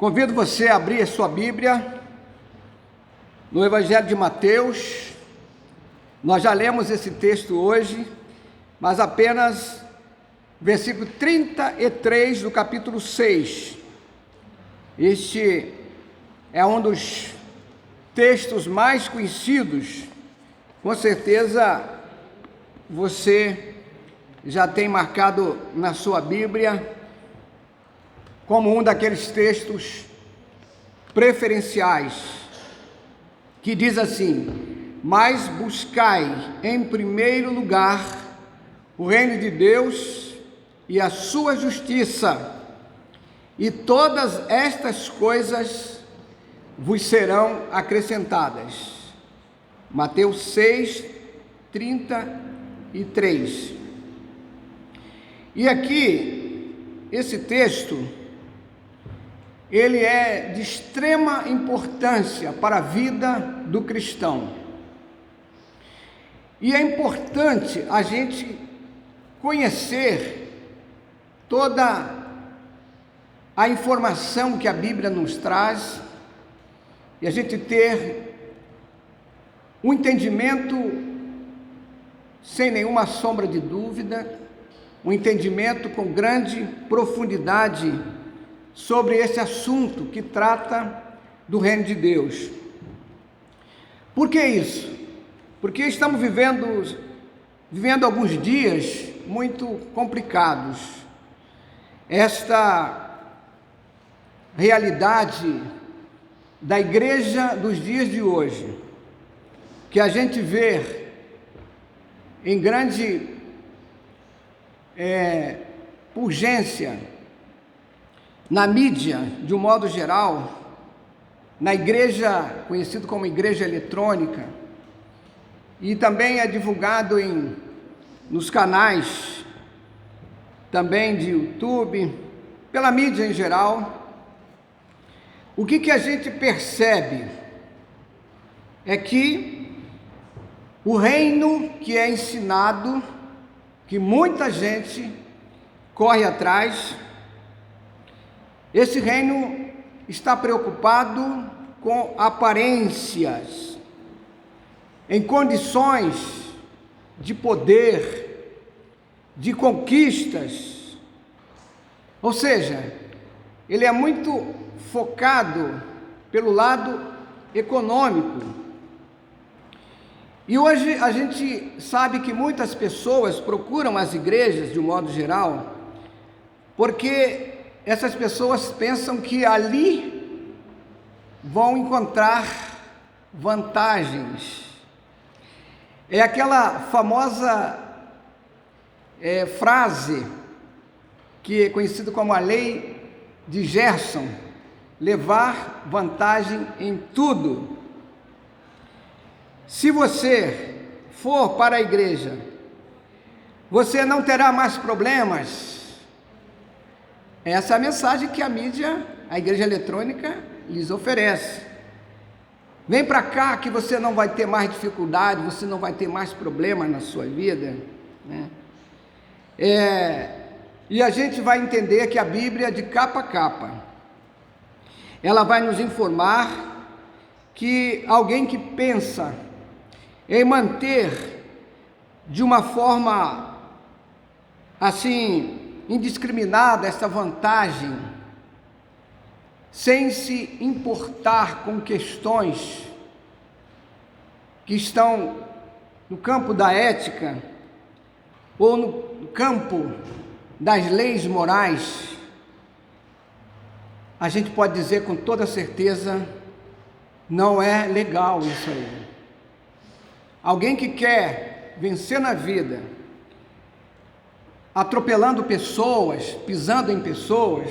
Convido você a abrir a sua Bíblia no Evangelho de Mateus. Nós já lemos esse texto hoje, mas apenas versículo 33 do capítulo 6. Este é um dos textos mais conhecidos. Com certeza você já tem marcado na sua Bíblia como um daqueles textos preferenciais, que diz assim: mas buscai em primeiro lugar o reino de Deus e a sua justiça, e todas estas coisas vos serão acrescentadas. Mateus 6, 33. E aqui, esse texto, ele é de extrema importância para a vida do cristão. E é importante a gente conhecer toda a informação que a Bíblia nos traz e a gente ter um entendimento sem nenhuma sombra de dúvida, um entendimento com grande profundidade sobre esse assunto que trata do reino de Deus. Por que isso? Porque estamos vivendo alguns dias muito complicados. Esta realidade da igreja dos dias de hoje, que a gente vê em grande urgência na mídia, de um modo geral, na igreja, conhecido como igreja eletrônica, e também é divulgado nos canais, também de YouTube, pela mídia em geral. O que a gente percebe é que o reino que é ensinado, que muita gente corre atrás, esse reino está preocupado com aparências, em condições de poder, de conquistas. Ou seja, ele é muito focado pelo lado econômico. E hoje a gente sabe que muitas pessoas procuram as igrejas de um modo geral, porque essas pessoas pensam que ali vão encontrar vantagens. É aquela famosa frase que é conhecida como a lei de Gerson: levar vantagem em tudo. Se você for para a igreja, você não terá mais problemas. Essa é a mensagem que a mídia, a igreja eletrônica, lhes oferece. Vem para cá que você não vai ter mais dificuldade, você não vai ter mais problemas na sua vida, né? E a gente vai entender que a Bíblia, de capa a capa, ela vai nos informar que alguém que pensa em manter de uma forma assim indiscriminada essa vantagem, sem se importar com questões que estão no campo da ética ou no campo das leis morais, a gente pode dizer com toda certeza: não é legal isso aí. Alguém que quer vencer na vida, atropelando pessoas, pisando em pessoas,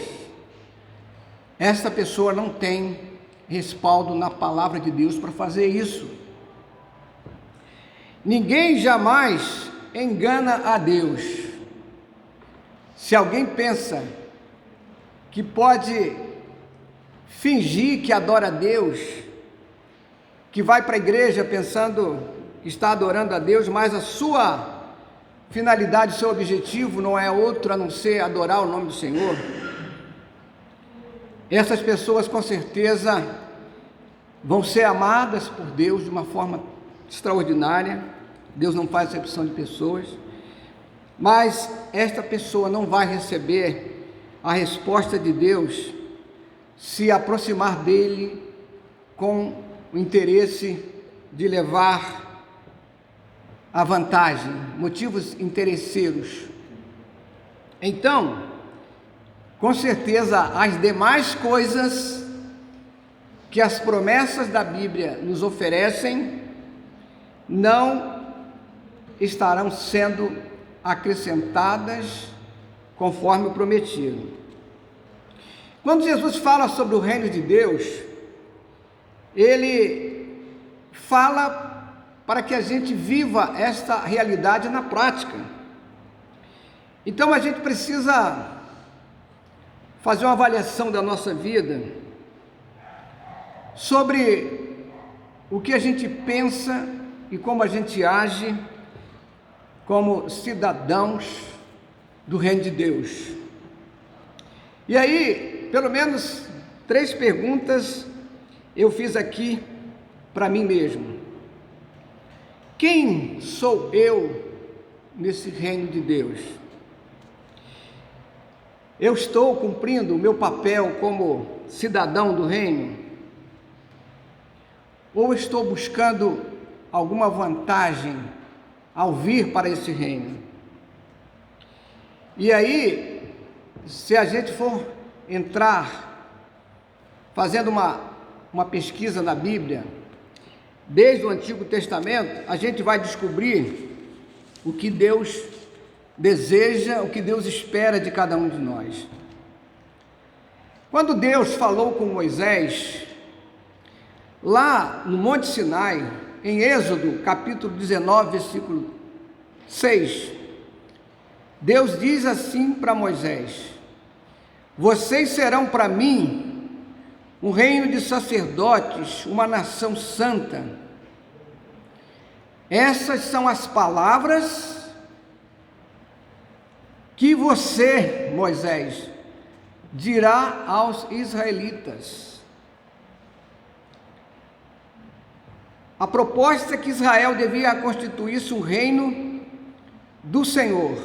essa pessoa não tem respaldo na palavra de Deus para fazer isso. Ninguém jamais engana a Deus. Se alguém pensa que pode fingir que adora a Deus, que vai para a igreja pensando que está adorando a Deus, mas a sua finalidade, seu objetivo não é outro a não ser adorar o nome do Senhor, Essas pessoas com certeza vão ser amadas por Deus de uma forma extraordinária. Deus não faz acepção de pessoas, mas esta pessoa não vai receber a resposta de Deus se aproximar dele com o interesse de levar a vantagem, motivos interesseiros. Então, com certeza, as demais coisas que as promessas da Bíblia nos oferecem não estarão sendo acrescentadas conforme o prometido. Quando Jesus fala sobre o reino de Deus, ele fala para que a gente viva esta realidade na prática. Então a gente precisa fazer uma avaliação da nossa vida sobre o que a gente pensa e como a gente age como cidadãos do reino de Deus. E aí, pelo menos 3 perguntas eu fiz aqui para mim mesmo. Quem sou eu nesse reino de Deus? Eu estou cumprindo o meu papel como cidadão do reino? Ou estou buscando alguma vantagem ao vir para esse reino? E aí, se a gente for entrar fazendo uma pesquisa na Bíblia, desde o Antigo Testamento, a gente vai descobrir o que Deus deseja, o que Deus espera de cada um de nós. Quando Deus falou com Moisés, lá no Monte Sinai, em Êxodo, capítulo 19, versículo 6, Deus diz assim para Moisés: vocês serão para mim um reino de sacerdotes, uma nação santa. Essas são as palavras que você, Moisés, dirá aos israelitas. A proposta é que Israel devia constituir-se um reino do Senhor.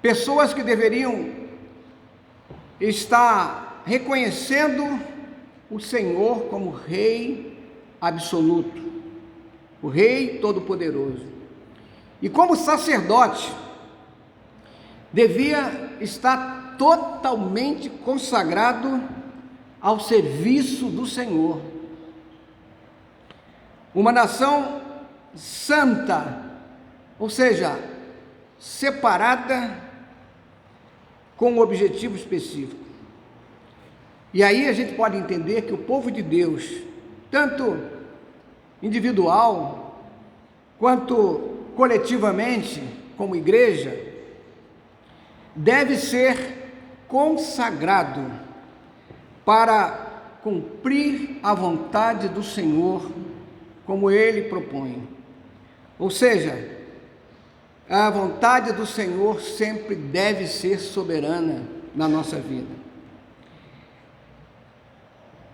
Pessoas que deveriam estar reconhecendo o Senhor como Rei absoluto, o Rei Todo-Poderoso. E como sacerdote, devia estar totalmente consagrado ao serviço do Senhor. Uma nação santa, ou seja, separada com um objetivo específico. E aí a gente pode entender que o povo de Deus, tanto individual quanto coletivamente, como igreja, deve ser consagrado para cumprir a vontade do Senhor como Ele propõe. Ou seja, a vontade do Senhor sempre deve ser soberana na nossa vida.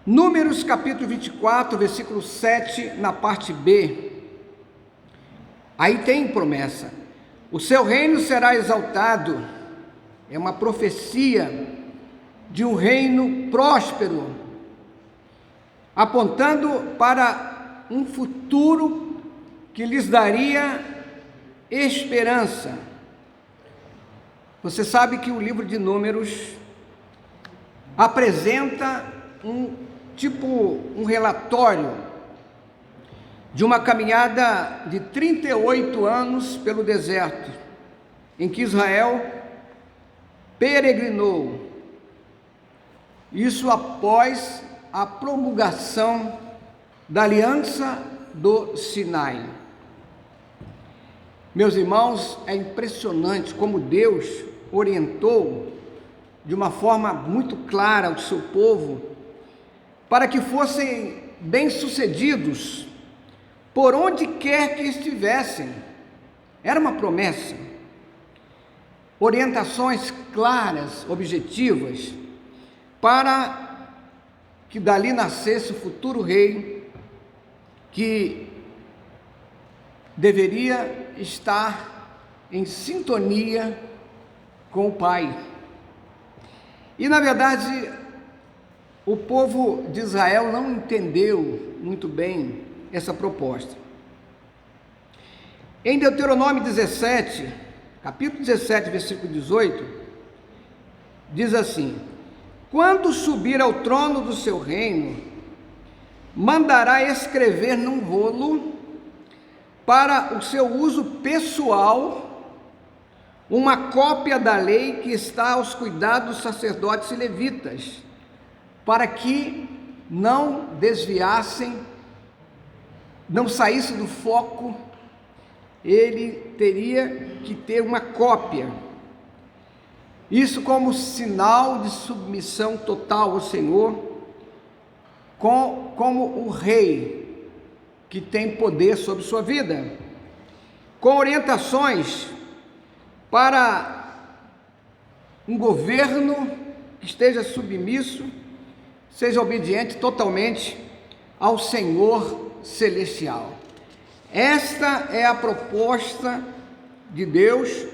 Números capítulo 24, versículo 7, na parte B, aí tem promessa: o seu reino será exaltado. É uma profecia de um reino próspero, apontando para um futuro que lhes daria esperança. Você sabe que o livro de Números apresenta um relatório de uma caminhada de 38 anos pelo deserto, em que Israel peregrinou. Isso após a promulgação da aliança do Sinai. Meus irmãos, é impressionante como Deus orientou de uma forma muito clara o seu povo para que fossem bem-sucedidos por onde quer que estivessem. Era uma promessa. Orientações claras, objetivas, para que dali nascesse o futuro rei que deveria estar em sintonia com o Pai. E na verdade, o povo de Israel não entendeu muito bem essa proposta. Em Deuteronômio 17, capítulo 17, versículo 18, diz assim: quando subir ao trono do seu reino, mandará escrever num rolo, para o seu uso pessoal, uma cópia da lei que está aos cuidados dos sacerdotes e levitas, para que não desviassem, não saísse do foco. Ele teria que ter uma cópia, isso como sinal de submissão total ao Senhor, como o rei que tem poder sobre sua vida, com orientações para um governo que esteja submisso, seja obediente totalmente ao Senhor celestial. Esta é a proposta de Deus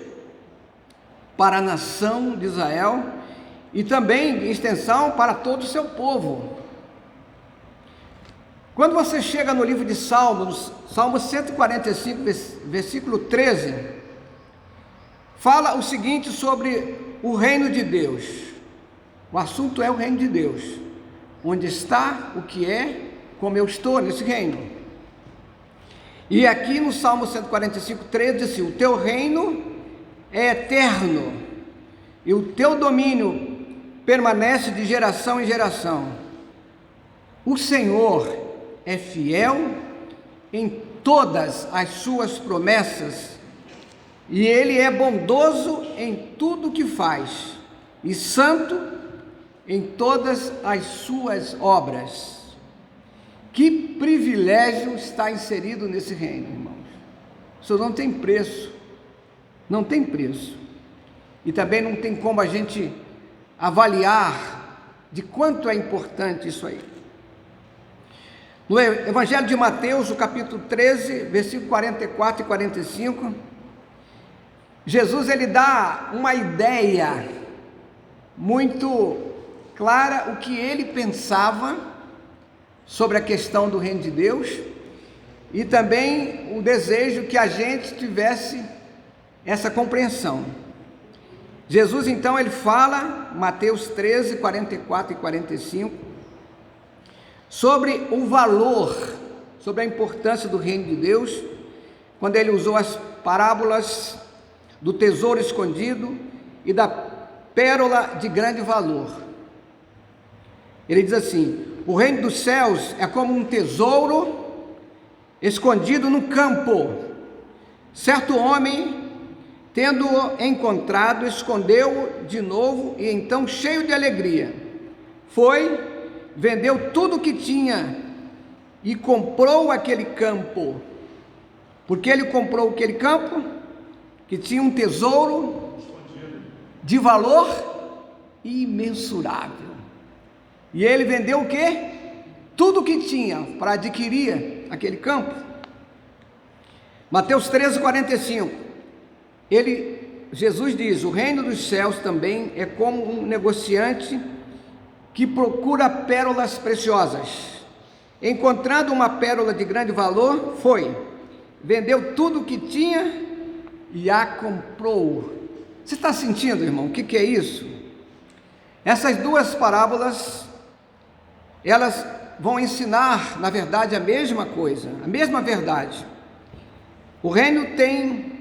para a nação de Israel e também, em extensão, para todo o seu povo. Quando você chega no livro de Salmos, Salmo 145, versículo 13, fala o seguinte sobre o reino de Deus. O assunto é o reino de Deus, onde está o que é, como eu estou nesse reino. E aqui no Salmo 145, 13, diz assim: o teu reino é eterno, e o teu domínio permanece de geração em geração. O Senhor é fiel em todas as suas promessas, e Ele é bondoso em tudo que faz, e santo em todas as suas obras. Que privilégio está inserido nesse reino, irmãos. Isso não tem preço, não tem preço. E também não tem como a gente avaliar de quanto é importante isso aí. No Evangelho de Mateus, o capítulo 13, versículo 44 e 45, Jesus ele dá uma ideia muito clara o que ele pensava sobre a questão do reino de Deus e também o desejo que a gente tivesse essa compreensão. Jesus então ele fala, Mateus 13, 44 e 45, sobre o valor, sobre a importância do reino de Deus, quando ele usou as parábolas do tesouro escondido e da pérola de grande valor. Ele diz assim: o reino dos céus é como um tesouro escondido no campo. Certo homem, tendo-o encontrado, escondeu-o de novo, e então, cheio de alegria, foi, vendeu tudo o que tinha e comprou aquele campo. Porque ele comprou aquele campo que tinha um tesouro de valor imensurável. E ele vendeu o quê? Tudo o que tinha para adquirir aquele campo. Mateus 13, 45. Jesus diz: o reino dos céus também é como um negociante que procura pérolas preciosas. Encontrando uma pérola de grande valor, foi, vendeu tudo o que tinha e a comprou. Você está sentindo, irmão, o que é isso? Essas duas parábolas, elas vão ensinar, na verdade, a mesma coisa, a mesma verdade. O reino tem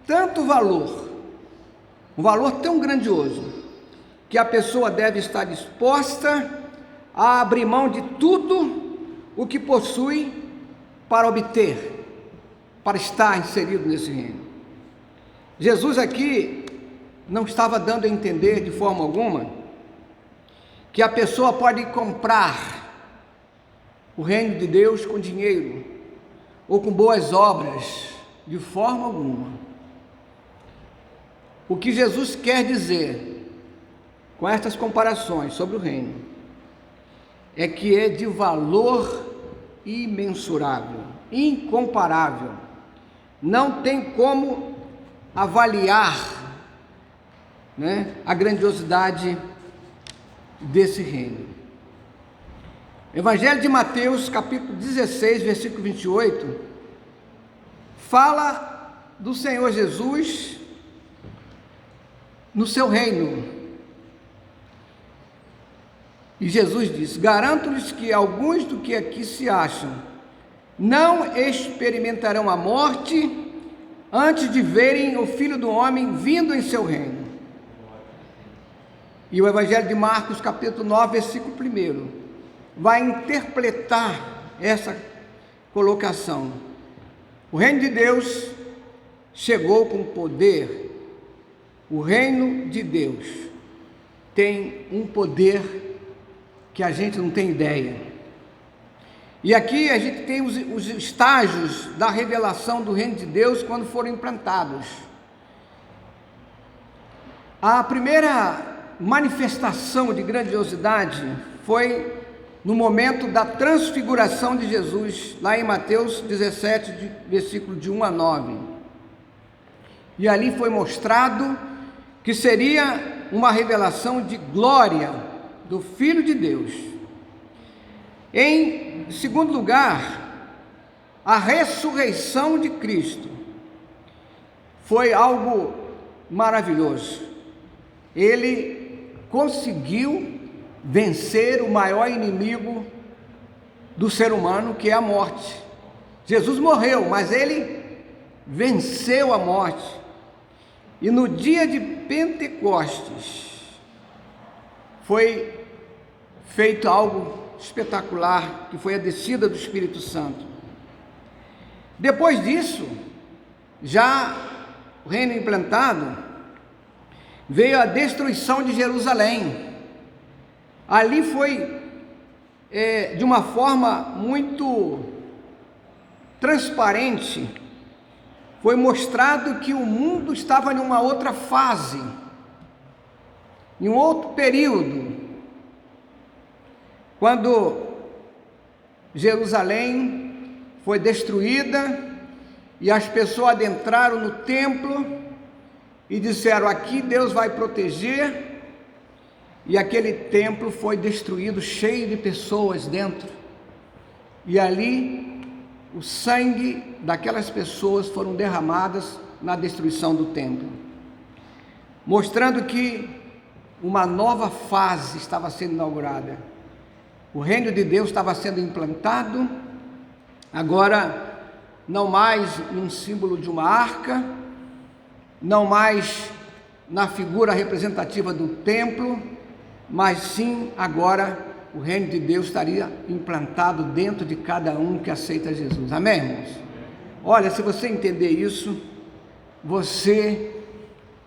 tanto valor, um valor tão grandioso, que a pessoa deve estar disposta a abrir mão de tudo o que possui para obter, para estar inserido nesse reino. Jesus aqui não estava dando a entender de forma alguma que a pessoa pode comprar o reino de Deus com dinheiro ou com boas obras, de forma alguma. O que Jesus quer dizer com estas comparações sobre o reino é que é de valor imensurável, incomparável. Não tem como avaliar, né, a grandiosidade desse reino. Evangelho de Mateus, capítulo 16, versículo 28, fala do Senhor Jesus no seu reino. E Jesus diz: garanto-lhes que alguns do que aqui se acham não experimentarão a morte antes de verem o Filho do Homem vindo em seu reino. E o Evangelho de Marcos, capítulo 9, versículo 1, vai interpretar essa colocação. O reino de Deus chegou com poder. O reino de Deus tem um poder que a gente não tem ideia. E aqui a gente tem os estágios da revelação do reino de Deus quando foram implantados. A primeira manifestação de grandiosidade foi no momento da transfiguração de Jesus, lá em Mateus 17, versículo de 1 a 9. E ali foi mostrado que seria uma revelação de glória do Filho de Deus. Em segundo lugar, a ressurreição de Cristo foi algo maravilhoso. Ele conseguiu vencer o maior inimigo do ser humano, que é a morte. Jesus morreu, mas ele venceu a morte. E no dia de Pentecostes foi feito algo espetacular, que foi a descida do Espírito Santo. Depois disso, já o reino implantado, veio a destruição de Jerusalém. Ali foi de uma forma muito transparente, foi mostrado que o mundo estava em uma outra fase, em um outro período, quando Jerusalém foi destruída e as pessoas adentraram no templo e disseram: aqui Deus vai proteger, e aquele templo foi destruído, cheio de pessoas dentro, e ali o sangue daquelas pessoas foram derramadas na destruição do templo, mostrando que uma nova fase estava sendo inaugurada. O reino de Deus estava sendo implantado, agora não mais num símbolo de uma arca, não mais na figura representativa do templo, mas sim agora o reino de Deus estaria implantado dentro de cada um que aceita Jesus. Amém, irmãos? Olha, se você entender isso, você,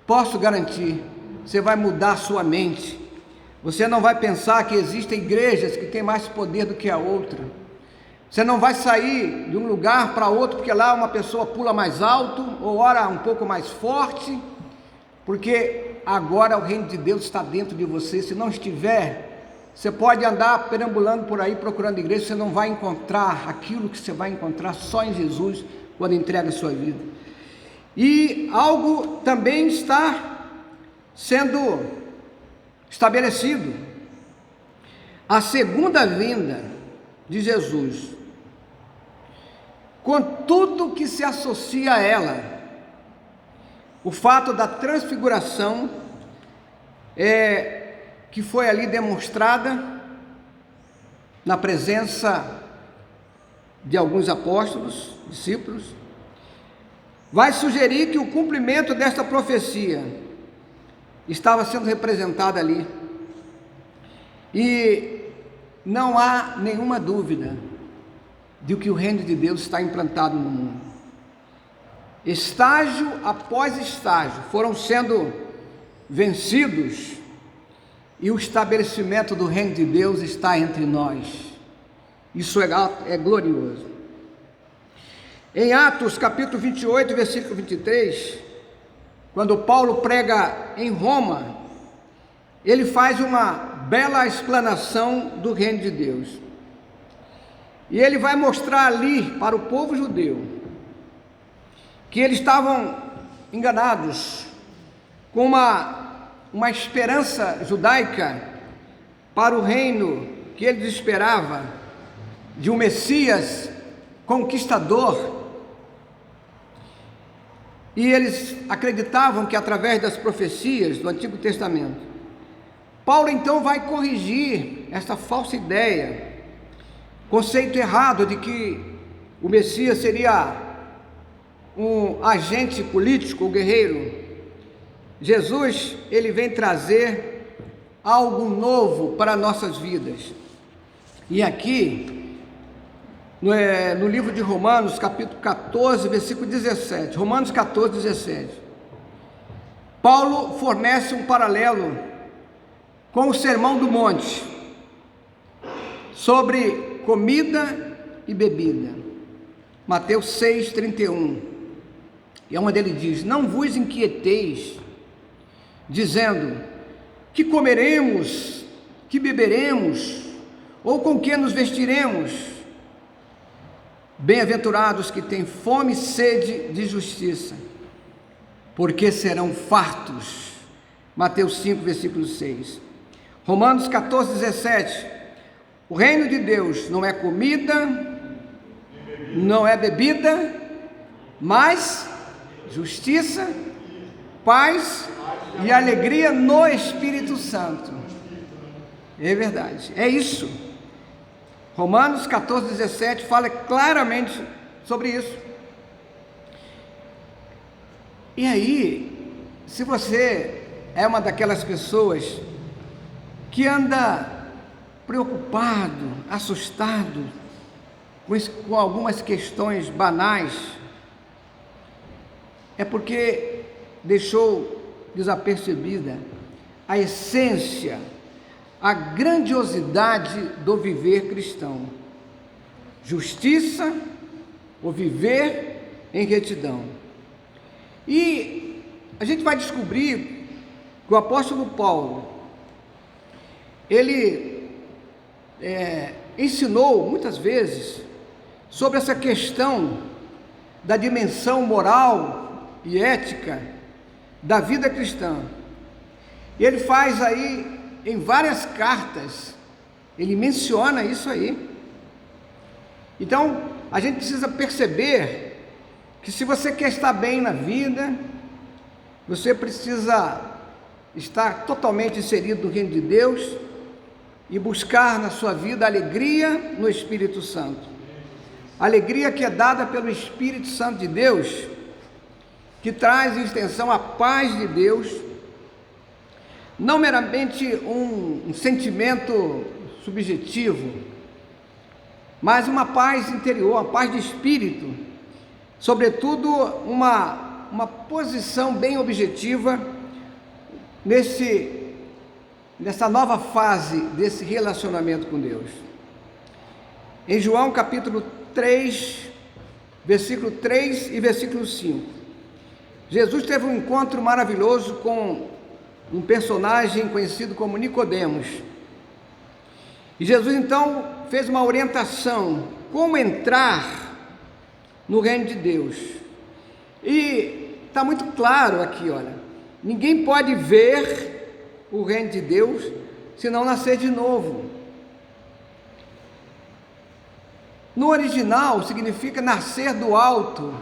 posso garantir, você vai mudar a sua mente. Você não vai pensar que existem igrejas que têm mais poder do que a outra. Você não vai sair de um lugar para outro porque lá uma pessoa pula mais alto ou ora um pouco mais forte, porque agora o reino de Deus está dentro de você. Se não estiver, você pode andar perambulando por aí procurando igreja, você não vai encontrar aquilo que você vai encontrar só em Jesus quando entrega a sua vida. E algo também está sendo estabelecido: a segunda vinda de Jesus, com tudo que se associa a ela. O fato da transfiguração, que foi ali demonstrada na presença de alguns apóstolos, discípulos, vai sugerir que o cumprimento desta profecia estava sendo representado ali. E não há nenhuma dúvida de que o reino de Deus está implantado no mundo. Estágio após estágio foram sendo vencidos e o estabelecimento do reino de Deus está entre nós. Isso é glorioso. Em Atos capítulo 28, versículo 23, quando Paulo prega em Roma, ele faz uma bela explanação do reino de Deus. E ele vai mostrar ali para o povo judeu que eles estavam enganados com uma esperança judaica para o reino que eles esperavam de um Messias conquistador. E eles acreditavam que através das profecias do Antigo Testamento, Paulo então vai corrigir essa falsa ideia, conceito errado de que o Messias seria um agente político ou guerreiro. Jesus, ele vem trazer algo novo para nossas vidas. E aqui, no livro de Romanos, capítulo 14, versículo 17, Romanos 14, 17, Paulo fornece um paralelo com o Sermão do Monte, sobre comida e bebida. Mateus 6, 31. E é onde ele diz: não vos inquieteis, dizendo, que comeremos, que beberemos, ou com que nos vestiremos? Bem-aventurados que têm fome e sede de justiça, porque serão fartos. Mateus 5, versículo 6. Romanos 14, 17. O reino de Deus não é comida, não é bebida, mas justiça, paz e alegria no Espírito Santo. É verdade, é isso. Romanos 14, 17 fala claramente sobre isso. E aí, se você é uma daquelas pessoas que anda preocupado, assustado com algumas questões banais, é porque deixou desapercebida a essência, a grandiosidade do viver cristão: justiça, o viver em retidão. E a gente vai descobrir que o apóstolo Paulo, ele ensinou muitas vezes sobre essa questão da dimensão moral e ética da vida cristã. E ele faz aí em várias cartas, ele menciona isso aí. Então, a gente precisa perceber que se você quer estar bem na vida, você precisa estar totalmente inserido no reino de Deus e buscar na sua vida alegria no Espírito Santo. Alegria que é dada pelo Espírito Santo de Deus, que traz em extensão a paz de Deus, não meramente um sentimento subjetivo, mas uma paz interior, uma paz de espírito, sobretudo uma posição bem objetiva nessa nova fase desse relacionamento com Deus. Em João capítulo 3, versículo 3 e versículo 5, Jesus teve um encontro maravilhoso com um personagem conhecido como Nicodemos. E Jesus então fez uma orientação, como entrar no reino de Deus. E está muito claro aqui, olha, ninguém pode ver o reino de Deus se não nascer de novo. No original significa nascer do alto,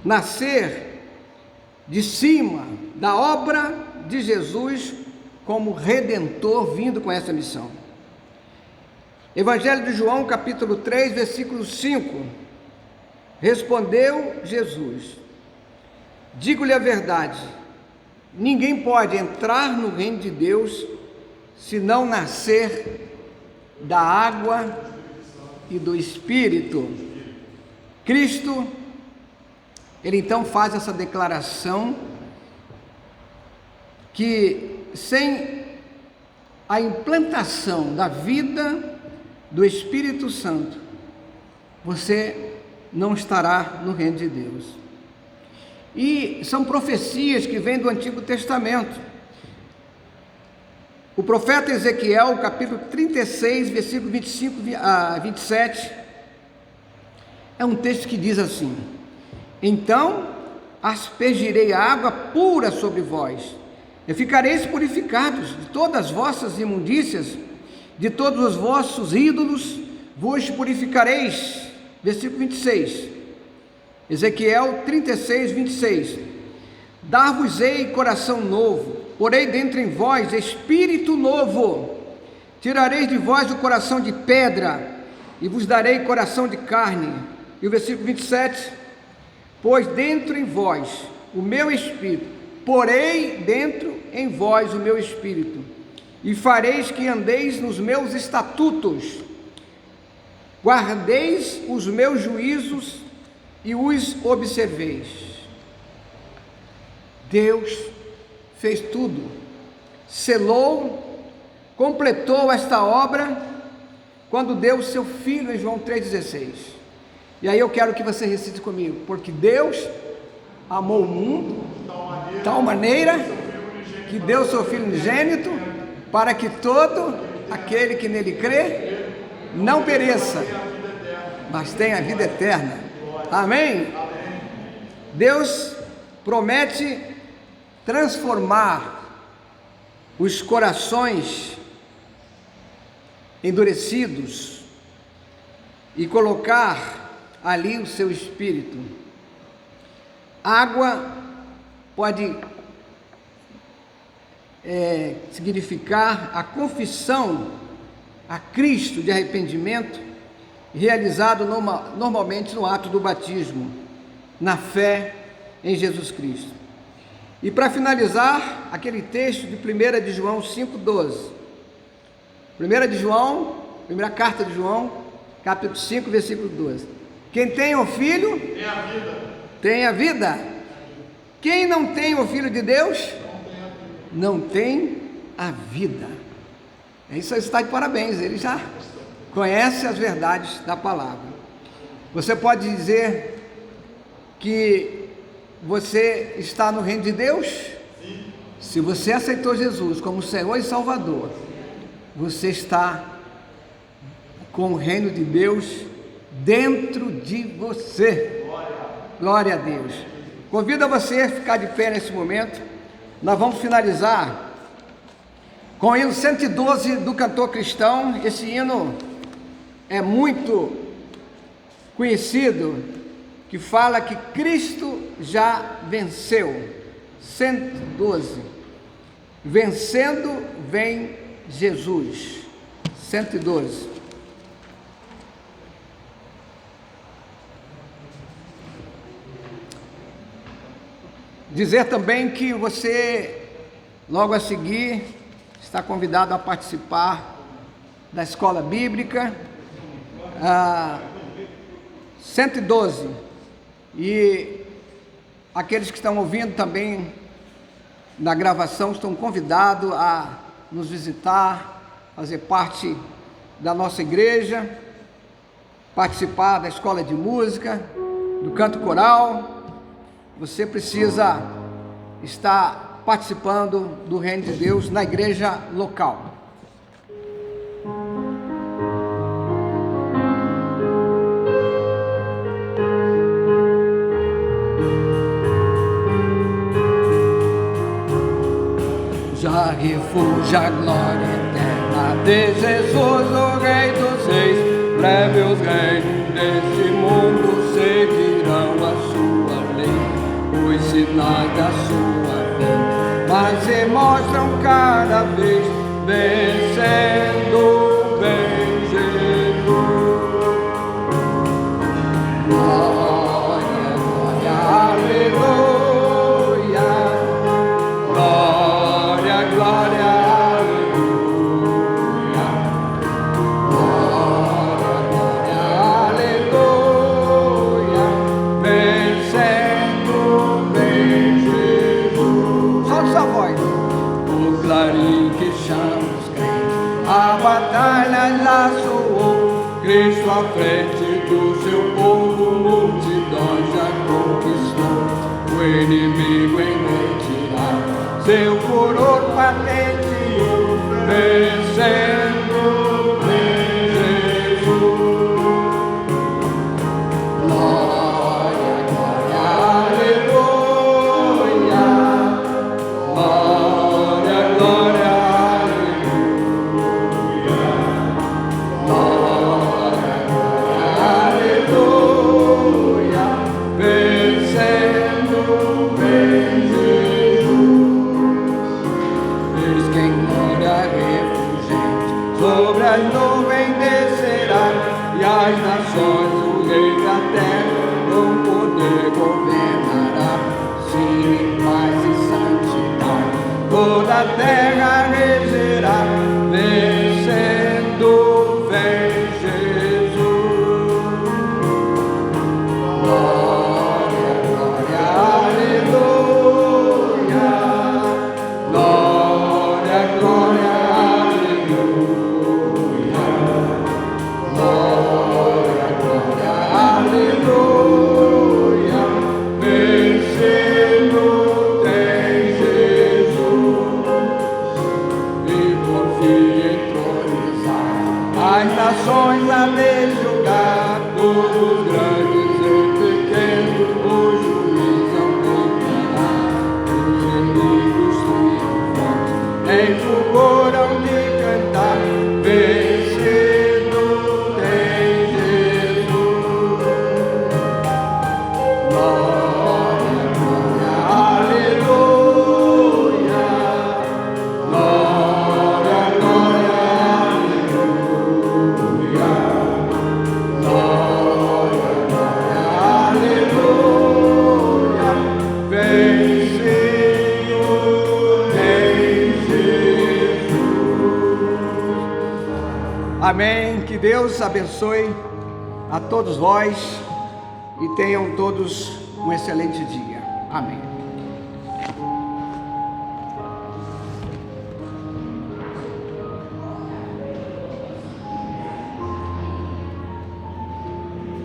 nascer de cima, da obra de Jesus como Redentor vindo com essa missão. Evangelho de João, capítulo 3, versículo 5. Respondeu Jesus: digo-lhe a verdade, ninguém pode entrar no reino de Deus se não nascer da água e do Espírito. Cristo, ele então faz essa declaração que sem a implantação da vida do Espírito Santo, você não estará no reino de Deus. E são profecias que vêm do Antigo Testamento. O profeta Ezequiel, capítulo 36, versículo 25 a 27, é um texto que diz assim: então aspergirei água pura sobre vós, e ficareis purificados de todas as vossas imundícias, de todos os vossos ídolos vos purificareis. Versículo 26, Ezequiel 36, 26: dar-vos-ei coração novo, porei dentro em vós espírito novo, tirareis de vós o coração de pedra, e vos darei coração de carne. E o versículo 27, pois dentro em vós o meu espírito, porei dentro em vós o meu espírito, e fareis que andeis nos meus estatutos, guardeis os meus juízos e os observeis. Deus fez tudo, selou, completou esta obra quando deu o seu Filho em João 3,16. E aí eu quero que você recite comigo: porque Deus amou o mundo de tal maneira que deu o seu Filho unigênito, para que todo aquele que nele crê não pereça, mas tenha a vida eterna. Amém? Deus promete transformar os corações endurecidos e colocar ali o seu espírito. Água pode significar a confissão a Cristo de arrependimento, realizado normalmente no ato do batismo, na fé em Jesus Cristo. E para finalizar, aquele texto de 1 de João 5,12. 1 de João, primeira carta de João, capítulo 5, versículo 12. Quem tem o Filho, tem a vida. Tem a vida. Quem não tem o Filho de Deus, não tem a vida. Isso aí está de parabéns, ele já conhece as verdades da palavra. Você pode dizer que você está no reino de Deus? Sim. Se você aceitou Jesus como Senhor e Salvador, você está com o reino de Deus dentro de você. Glória a Deus. Convido você a ficar de pé nesse momento. Nós vamos finalizar com o hino 112 do cantor cristão. Esse hino é muito conhecido, que fala que Cristo já venceu. 112. Vencendo vem Jesus. 112. Dizer também que você, logo a seguir, está convidado a participar da escola bíblica 112. E aqueles que estão ouvindo também na gravação estão convidados a nos visitar, fazer parte da nossa igreja, participar da escola de música, do canto coral. Você precisa estar participando do reino de Deus na igreja local. Já refúgio a glória eterna de Jesus, o Rei dos Reis. Breve os reis desse mundo seguirão a sua lei, os sinais da sua lei, mas se mostram cada vez, vencendo bem Jesus. Glória, glória, aleluia. A batalha já soou, Cristo à frente do seu povo, multidões já conquistou. O inimigo em retirada, seu furor patenteou, vencendo em Jesus. Glória, glória, aleluia. Glória, glória, aleluia. Glória, glória, aleluia. Vencendo em Jesus. Eis quem glória refulgente sobre as nuvens descerá, e as nações o rei da terra com poder governará. Sim, paz e santidade toda a terra regerá, vencendo vem Jesus. Glória, glória, aleluia. Glória, glória, aleluia. Glória, glória, aleluia. Vencendo tem Jesus, e por fim entronizar as nações a lei julgar, todos grandes e pequenos o juiz aumentará. Os inimigos triunfantes em fulgor hão de cantar, vencido tem Jesus. Glória, glória, aleluia. Glória, glória, aleluia. Glória, glória, aleluia. Vencido em Jesus. Amém. Que Deus abençoe a todos vós e tenham todos um excelente dia. Amém.